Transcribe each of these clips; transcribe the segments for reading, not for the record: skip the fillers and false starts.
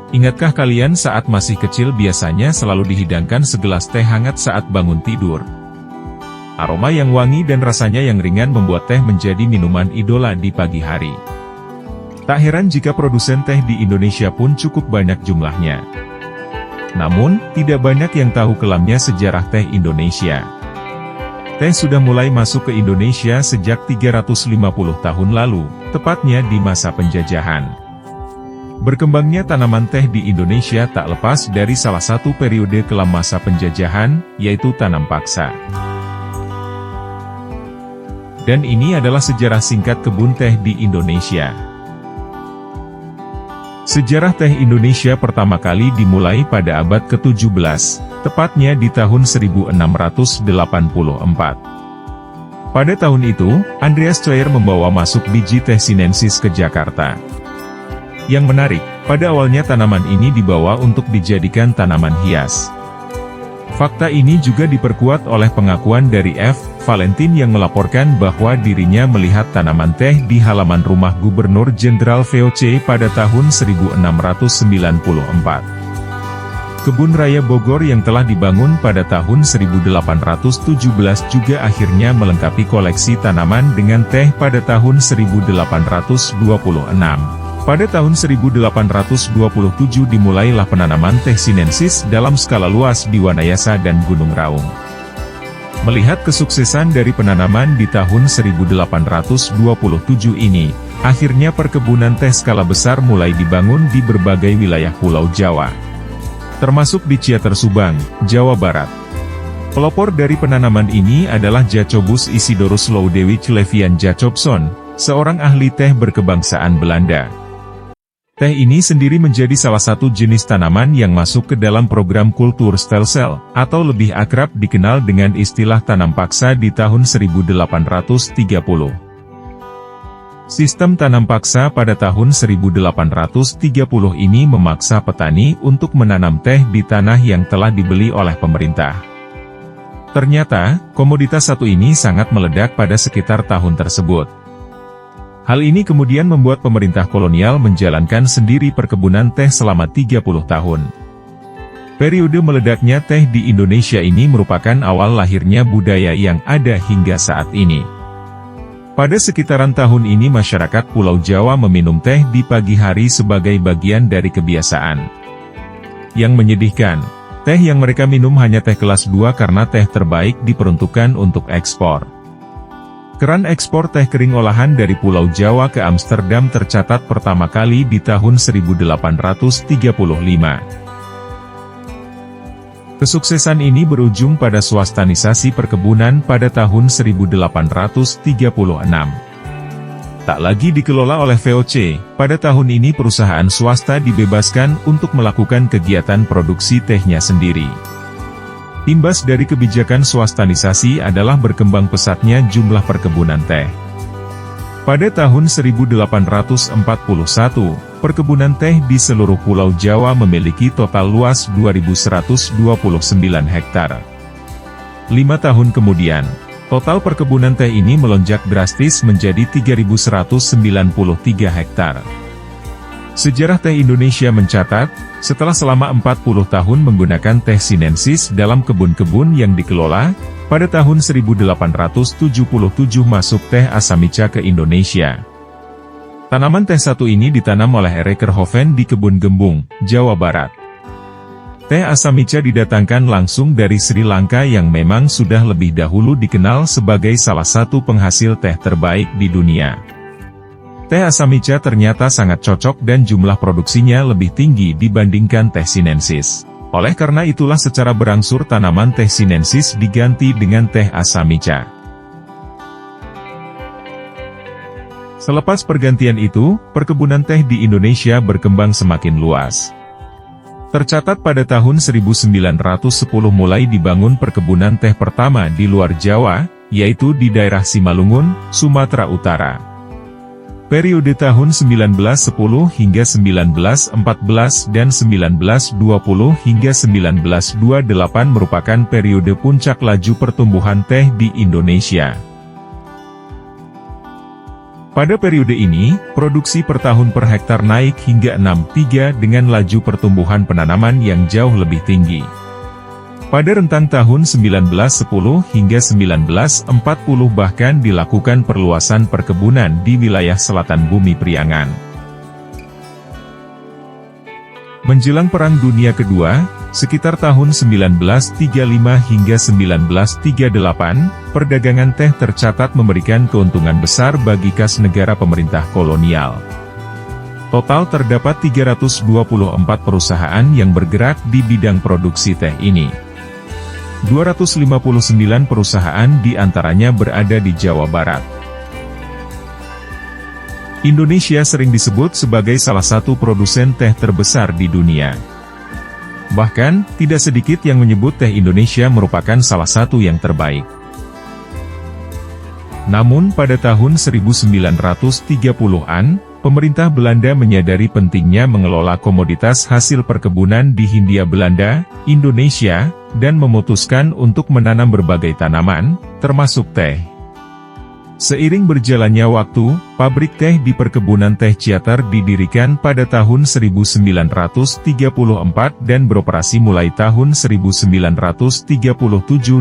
Ingatkah kalian saat masih kecil biasanya selalu dihidangkan segelas teh hangat saat bangun tidur? Aroma yang wangi dan rasanya yang ringan membuat teh menjadi minuman idola di pagi hari. Tak heran jika produsen teh di Indonesia pun cukup banyak jumlahnya. Namun, tidak banyak yang tahu kelamnya sejarah teh Indonesia. Teh sudah mulai masuk ke Indonesia sejak 350 tahun lalu, tepatnya di masa penjajahan. Berkembangnya tanaman teh di Indonesia tak lepas dari salah satu periode kelam masa penjajahan, yaitu tanam paksa. Dan ini adalah sejarah singkat kebun teh di Indonesia. Sejarah teh Indonesia pertama kali dimulai pada abad ke-17, tepatnya di tahun 1684. Pada tahun itu, Andreas Chauer membawa masuk biji teh sinensis ke Jakarta. Yang menarik, pada awalnya tanaman ini dibawa untuk dijadikan tanaman hias. Fakta ini juga diperkuat oleh pengakuan dari F. Valentin yang melaporkan bahwa dirinya melihat tanaman teh di halaman rumah Gubernur Jenderal VOC pada tahun 1694. Kebun Raya Bogor yang telah dibangun pada tahun 1817 juga akhirnya melengkapi koleksi tanaman dengan teh pada tahun 1826. Pada tahun 1827 dimulailah penanaman teh sinensis dalam skala luas di Wanayasa dan Gunung Raung. Melihat kesuksesan dari penanaman di tahun 1827 ini, akhirnya perkebunan teh skala besar mulai dibangun di berbagai wilayah Pulau Jawa, termasuk di Ciater Subang, Jawa Barat. Pelopor dari penanaman ini adalah Jacobus Isidorus Loudewijk Levian Jacobson, seorang ahli teh berkebangsaan Belanda. Teh ini sendiri menjadi salah satu jenis tanaman yang masuk ke dalam program Kulturstelsel, atau lebih akrab dikenal dengan istilah tanam paksa di tahun 1830. Sistem tanam paksa pada tahun 1830 ini memaksa petani untuk menanam teh di tanah yang telah dibeli oleh pemerintah. Ternyata, komoditas satu ini sangat meledak pada sekitar tahun tersebut. Hal ini kemudian membuat pemerintah kolonial menjalankan sendiri perkebunan teh selama 30 tahun. Periode meledaknya teh di Indonesia ini merupakan awal lahirnya budaya yang ada hingga saat ini. Pada sekitaran tahun ini masyarakat Pulau Jawa meminum teh di pagi hari sebagai bagian dari kebiasaan. Yang menyedihkan, teh yang mereka minum hanya teh kelas 2 karena teh terbaik diperuntukkan untuk ekspor. Keran ekspor teh kering olahan dari Pulau Jawa ke Amsterdam tercatat pertama kali di tahun 1835. Kesuksesan ini berujung pada swastanisasi perkebunan pada tahun 1836. Tak lagi dikelola oleh VOC, pada tahun ini perusahaan swasta dibebaskan untuk melakukan kegiatan produksi tehnya sendiri. Imbas dari kebijakan swastanisasi adalah berkembang pesatnya jumlah perkebunan teh. Pada tahun 1841, perkebunan teh di seluruh Pulau Jawa memiliki total luas 2.129 hektar. 5 tahun kemudian, total perkebunan teh ini melonjak drastis menjadi 3.193 hektar. Sejarah teh Indonesia mencatat, setelah selama 40 tahun menggunakan teh sinensis dalam kebun-kebun yang dikelola, pada tahun 1877 masuk teh Asamica ke Indonesia. Tanaman teh satu ini ditanam oleh Erekerhoven di Kebun Gembung, Jawa Barat. Teh Asamica didatangkan langsung dari Sri Lanka yang memang sudah lebih dahulu dikenal sebagai salah satu penghasil teh terbaik di dunia. Teh Asamica ternyata sangat cocok dan jumlah produksinya lebih tinggi dibandingkan teh sinensis. Oleh karena itulah secara berangsur tanaman teh sinensis diganti dengan teh Asamica. Selepas pergantian itu, perkebunan teh di Indonesia berkembang semakin luas. Tercatat pada tahun 1910 mulai dibangun perkebunan teh pertama di luar Jawa, yaitu di daerah Simalungun, Sumatera Utara. Periode tahun 1910 hingga 1914 dan 1920 hingga 1928 merupakan periode puncak laju pertumbuhan teh di Indonesia. Pada periode ini, produksi per tahun per hektar naik hingga 6,3 dengan laju pertumbuhan penanaman yang jauh lebih tinggi. Pada rentang tahun 1910 hingga 1940 bahkan dilakukan perluasan perkebunan di wilayah selatan Bumi Priangan. Menjelang Perang Dunia Kedua, sekitar tahun 1935 hingga 1938, perdagangan teh tercatat memberikan keuntungan besar bagi kas negara pemerintah kolonial. Total terdapat 324 perusahaan yang bergerak di bidang produksi teh ini. 259 perusahaan diantaranya berada di Jawa Barat. Indonesia sering disebut sebagai salah satu produsen teh terbesar di dunia. Bahkan, tidak sedikit yang menyebut teh Indonesia merupakan salah satu yang terbaik. Namun pada tahun 1930-an, pemerintah Belanda menyadari pentingnya mengelola komoditas hasil perkebunan di Hindia Belanda, Indonesia, dan memutuskan untuk menanam berbagai tanaman, termasuk teh. Seiring berjalannya waktu, pabrik teh di perkebunan teh Ciater didirikan pada tahun 1934 dan beroperasi mulai tahun 1937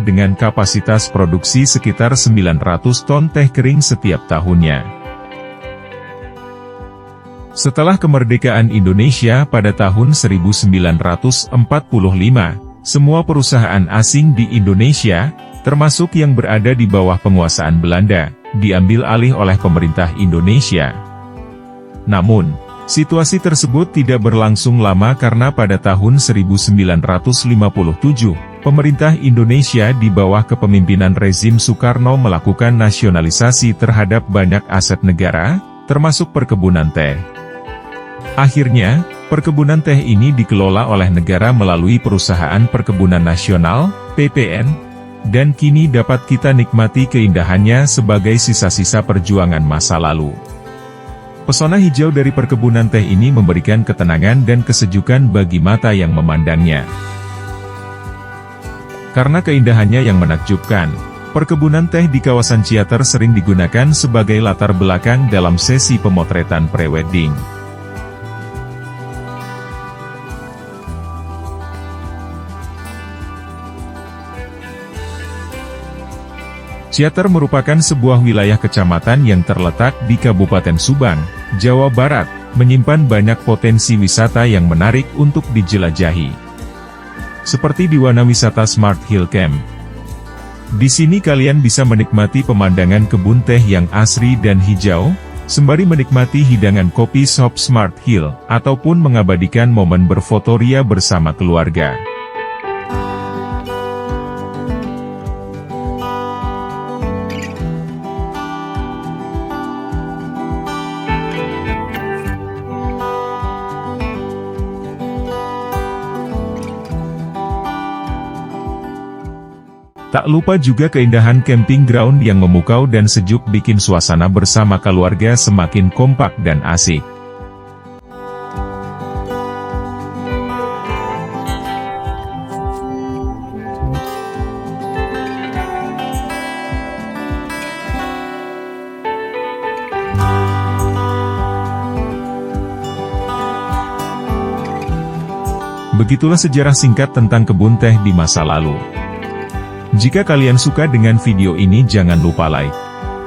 dengan kapasitas produksi sekitar 900 ton teh kering setiap tahunnya. Setelah kemerdekaan Indonesia pada tahun 1945, semua perusahaan asing di Indonesia, termasuk yang berada di bawah penguasaan Belanda, diambil alih oleh pemerintah Indonesia. Namun, situasi tersebut tidak berlangsung lama karena pada tahun 1957, pemerintah Indonesia di bawah kepemimpinan rezim Soekarno melakukan nasionalisasi terhadap banyak aset negara, termasuk perkebunan teh. Akhirnya, perkebunan teh ini dikelola oleh negara melalui Perusahaan Perkebunan Nasional, PPN, dan kini dapat kita nikmati keindahannya sebagai sisa-sisa perjuangan masa lalu. Pesona hijau dari perkebunan teh ini memberikan ketenangan dan kesejukan bagi mata yang memandangnya. Karena keindahannya yang menakjubkan, perkebunan teh di kawasan Ciater sering digunakan sebagai latar belakang dalam sesi pemotretan prewedding. Ciater merupakan sebuah wilayah kecamatan yang terletak di Kabupaten Subang, Jawa Barat, menyimpan banyak potensi wisata yang menarik untuk dijelajahi. Seperti di Wana Wisata Smart Hill Camp. Di sini kalian bisa menikmati pemandangan kebun teh yang asri dan hijau, sembari menikmati hidangan kopi shop Smart Hill, ataupun mengabadikan momen berfotoria bersama keluarga. Tak lupa juga keindahan camping ground yang memukau dan sejuk bikin suasana bersama keluarga semakin kompak dan asik. Begitulah sejarah singkat tentang kebun teh di masa lalu. Jika kalian suka dengan video ini jangan lupa like,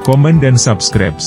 komen dan subscribe.